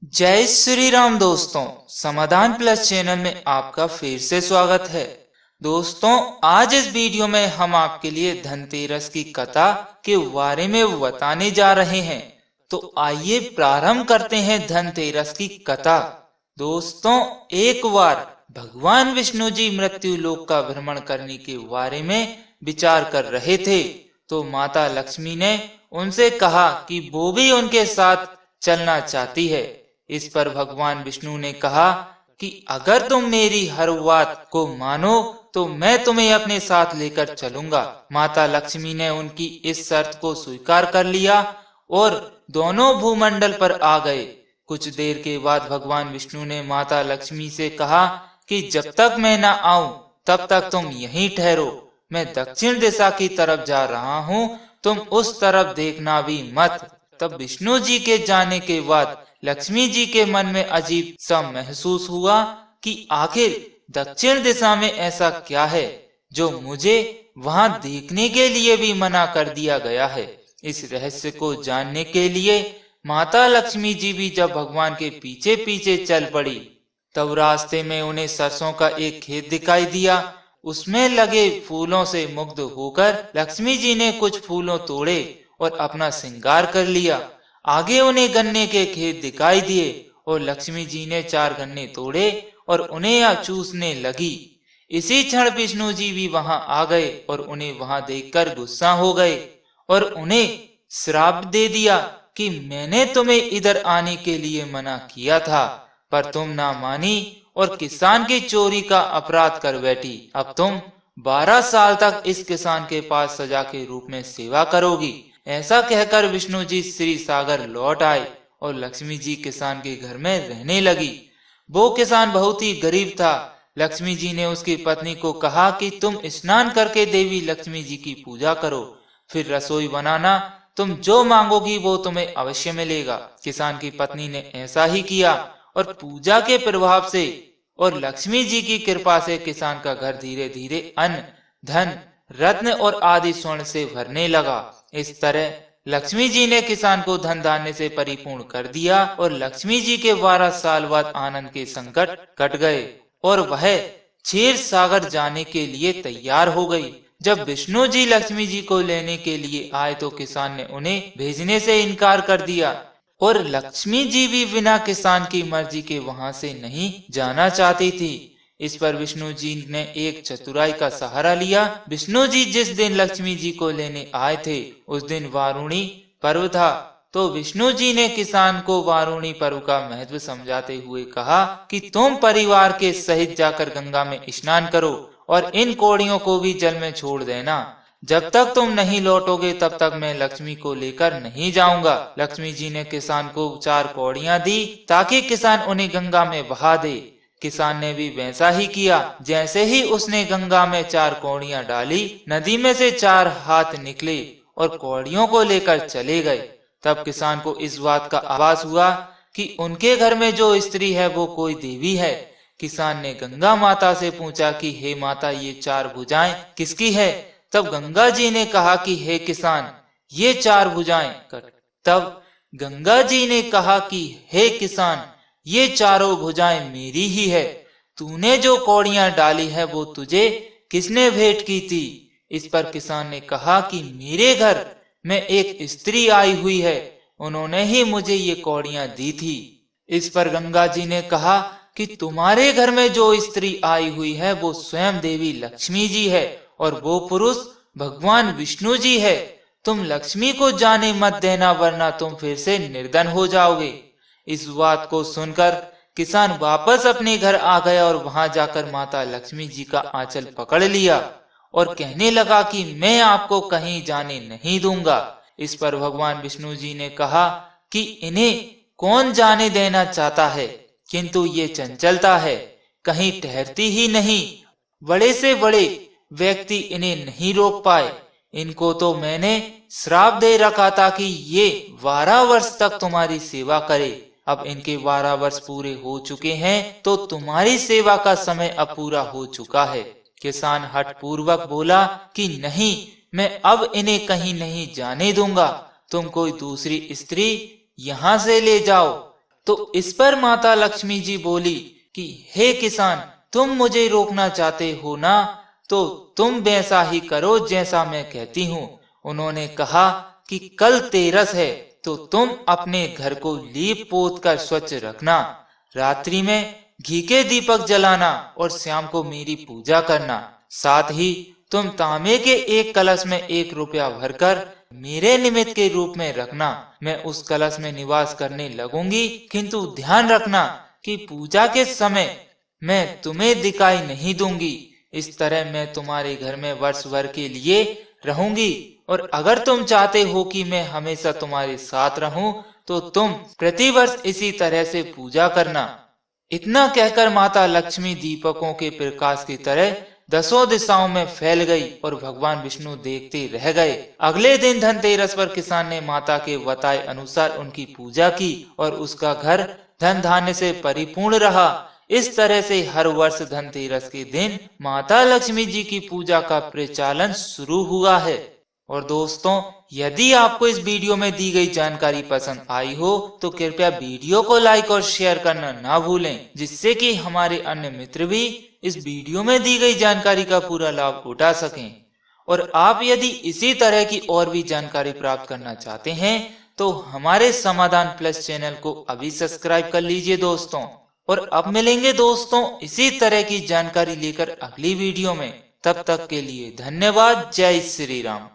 जय श्री राम दोस्तों, समाधान प्लस चैनल में आपका फिर से स्वागत है। दोस्तों, आज इस वीडियो में हम आपके लिए धनतेरस की कथा के बारे में बताने जा रहे हैं। तो आइए प्रारंभ करते हैं धनतेरस की कथा। दोस्तों, एक बार भगवान विष्णु जी मृत्यु लोक का भ्रमण करने के बारे में विचार कर रहे थे, तो माता लक्ष्मी ने उनसे कहा कि वो भी उनके साथ चलना चाहती है। इस पर भगवान विष्णु ने कहा कि अगर तुम मेरी हर बात को मानो तो मैं तुम्हें अपने साथ लेकर चलूंगा। माता लक्ष्मी ने उनकी इस शर्त को स्वीकार कर लिया और दोनों भूमंडल पर आ गए। कुछ देर के बाद भगवान विष्णु ने माता लक्ष्मी से कहा कि जब तक मैं न आऊं तब तक तुम यहीं ठहरो। मैं दक्षिण दिशा की तरफ जा रहा हूं, तुम उस तरफ देखना भी मत। तब विष्णु जी के जाने के बाद लक्ष्मी जी के मन में अजीब सा महसूस हुआ कि आखिर दक्षिण दिशा में ऐसा क्या है जो मुझे वहां देखने के लिए भी मना कर दिया गया है। इस रहस्य को जानने के लिए माता लक्ष्मी जी भी जब भगवान के पीछे पीछे चल पड़ी, तब रास्ते में उन्हें सरसों का एक खेत दिखाई दिया। उसमें लगे फूलों से मुग्ध होकर लक्ष्मी जी ने कुछ फूलों तोड़े और अपना श्रृंगार कर लिया। आगे उन्हें गन्ने के खेत दिखाई दिए और लक्ष्मी जी ने 4 गन्ने तोड़े और उन्हें चूसने लगी। इसी क्षण विष्णु जी भी वहां आ गए और उन्हें वहां देखकर गुस्सा हो गए और उन्हें श्राप दे दिया कि मैंने तुम्हें इधर आने के लिए मना किया था, पर तुम ना मानी और किसान की चोरी का अपराध कर बैठी। अब तुम 12 साल तक इस किसान के पास सजा के रूप में सेवा करोगी। ऐसा कहकर विष्णु जी श्री सागर लौट आए और लक्ष्मी जी किसान के घर में रहने लगी। वो किसान बहुत ही गरीब था। लक्ष्मी जी ने उसकी पत्नी को कहा कि तुम स्नान करके देवी लक्ष्मी जी की पूजा करो, फिर रसोई बनाना, तुम जो मांगोगी वो तुम्हें अवश्य मिलेगा। किसान की पत्नी ने ऐसा ही किया और पूजा के प्रभाव से और लक्ष्मी जी की कृपा से किसान का घर धीरे धीरे अन्न, धन, रत्न और आदि स्वर्ण से भरने लगा। इस तरह लक्ष्मी जी ने किसान को धन धान्य से परिपूर्ण कर दिया और लक्ष्मी जी के 12 साल बाद आनंद के संकट कट गए और वह क्षीर सागर जाने के लिए तैयार हो गई। जब विष्णु जी लक्ष्मी जी को लेने के लिए आए तो किसान ने उन्हें भेजने से इनकार कर दिया और लक्ष्मी जी भी बिना किसान की मर्जी के वहां से नहीं जाना चाहती थी। इस पर विष्णु जी ने एक चतुराई का सहारा लिया। विष्णु जी जिस दिन लक्ष्मी जी को लेने आए थे उस दिन वारुणी पर्व था, तो विष्णु जी ने किसान को वारुणी पर्व का महत्व समझाते हुए कहा कि तुम परिवार के सहित जाकर गंगा में स्नान करो और इन कौड़ियों को भी जल में छोड़ देना। जब तक तुम नहीं लौटोगे तब तक मैं लक्ष्मी को लेकर नहीं जाऊंगा। लक्ष्मी जी ने किसान को 4 कौड़ियां दी ताकि किसान उन्हें गंगा में बहा दे। किसान ने भी वैसा ही किया। जैसे ही उसने गंगा में 4 कौड़ियां डाली, नदी में से 4 हाथ निकले और कौड़ियों को लेकर चले गए। तब किसान को इस बात का आभास हुआ कि उनके घर में जो स्त्री है वो कोई देवी है। किसान ने गंगा माता से पूछा कि हे माता, ये 4 भुजाएं किसकी है? तब गंगा जी ने कहा कि हे किसान, ये 4 भुजाएं। तब गंगा जी ने कहा कि हे किसान, ये चारों भुजाएं मेरी ही है। तूने जो कौड़ियां डाली है वो तुझे किसने भेंट की थी? इस पर किसान ने कहा कि मेरे घर में एक स्त्री आई हुई है, उन्होंने ही मुझे ये कौड़ियां दी थी। इस पर गंगा जी ने कहा कि तुम्हारे घर में जो स्त्री आई हुई है वो स्वयं देवी लक्ष्मी जी है और वो पुरुष भगवान विष्णु जी है। तुम लक्ष्मी को जाने मत देना, वरना तुम फिर से निर्धन हो जाओगे। इस बात को सुनकर किसान वापस अपने घर आ गया और वहां जाकर माता लक्ष्मी जी का आंचल पकड़ लिया और कहने लगा कि मैं आपको कहीं जाने नहीं दूंगा। इस पर भगवान विष्णु जी ने कहा कि इन्हें कौन जाने देना चाहता है, किंतु ये चंचलता है, कहीं ठहरती ही नहीं। बड़े से बड़े व्यक्ति इन्हें नहीं रोक पाए। इनको तो मैंने श्राप दे रखा था कि ये 12 वर्ष तक तुम्हारी सेवा करे। अब इनके 12 वर्ष पूरे हो चुके हैं तो तुम्हारी सेवा का समय अब पूरा हो चुका है। किसान हठ पूर्वक बोला कि नहीं, मैं अब इन्हें कहीं नहीं जाने दूंगा। तुम कोई दूसरी स्त्री यहाँ से ले जाओ। तो इस पर माता लक्ष्मी जी बोली कि हे किसान, तुम मुझे रोकना चाहते हो ना, तो तुम वैसा ही करो जैसा मैं कहती हूँ। उन्होंने कहा कि कल तेरस है, तो तुम अपने घर को लीप पोत कर स्वच्छ रखना, रात्रि में घी के दीपक जलाना और शाम को मेरी पूजा करना। साथ ही तुम तांबे के एक कलश में 1 रुपया भरकर मेरे निमित्त के रूप में रखना। मैं उस कलश में निवास करने लगूंगी, किंतु ध्यान रखना कि पूजा के समय मैं तुम्हें दिखाई नहीं दूंगी। इस तरह मैं तुम्हारे घर में वर्ष भर के लिए रहूंगी, और अगर तुम चाहते हो कि मैं हमेशा तुम्हारे साथ रहूं, तो तुम प्रतिवर्ष इसी तरह से पूजा करना। इतना कहकर माता लक्ष्मी दीपकों के प्रकाश की तरह 10 दिशाओं में फैल गई और भगवान विष्णु देखते रह गए। अगले दिन धनतेरस पर किसान ने माता के बताए अनुसार उनकी पूजा की और उसका घर धन धान्य से परिपूर्ण रहा। इस तरह से हर वर्ष धनतेरस के दिन माता लक्ष्मी जी की पूजा का प्रचलन शुरू हुआ है। और दोस्तों, यदि आपको इस वीडियो में दी गई जानकारी पसंद आई हो तो कृपया वीडियो को लाइक और शेयर करना ना भूलें, जिससे कि हमारे अन्य मित्र भी इस वीडियो में दी गई जानकारी का पूरा लाभ उठा सकें। और आप यदि इसी तरह की और भी जानकारी प्राप्त करना चाहते हैं तो हमारे समाधान प्लस चैनल को अभी सब्सक्राइब कर लीजिए दोस्तों। और अब मिलेंगे दोस्तों इसी तरह की जानकारी लेकर अगली वीडियो में। तब तक के लिए धन्यवाद। जय श्री राम।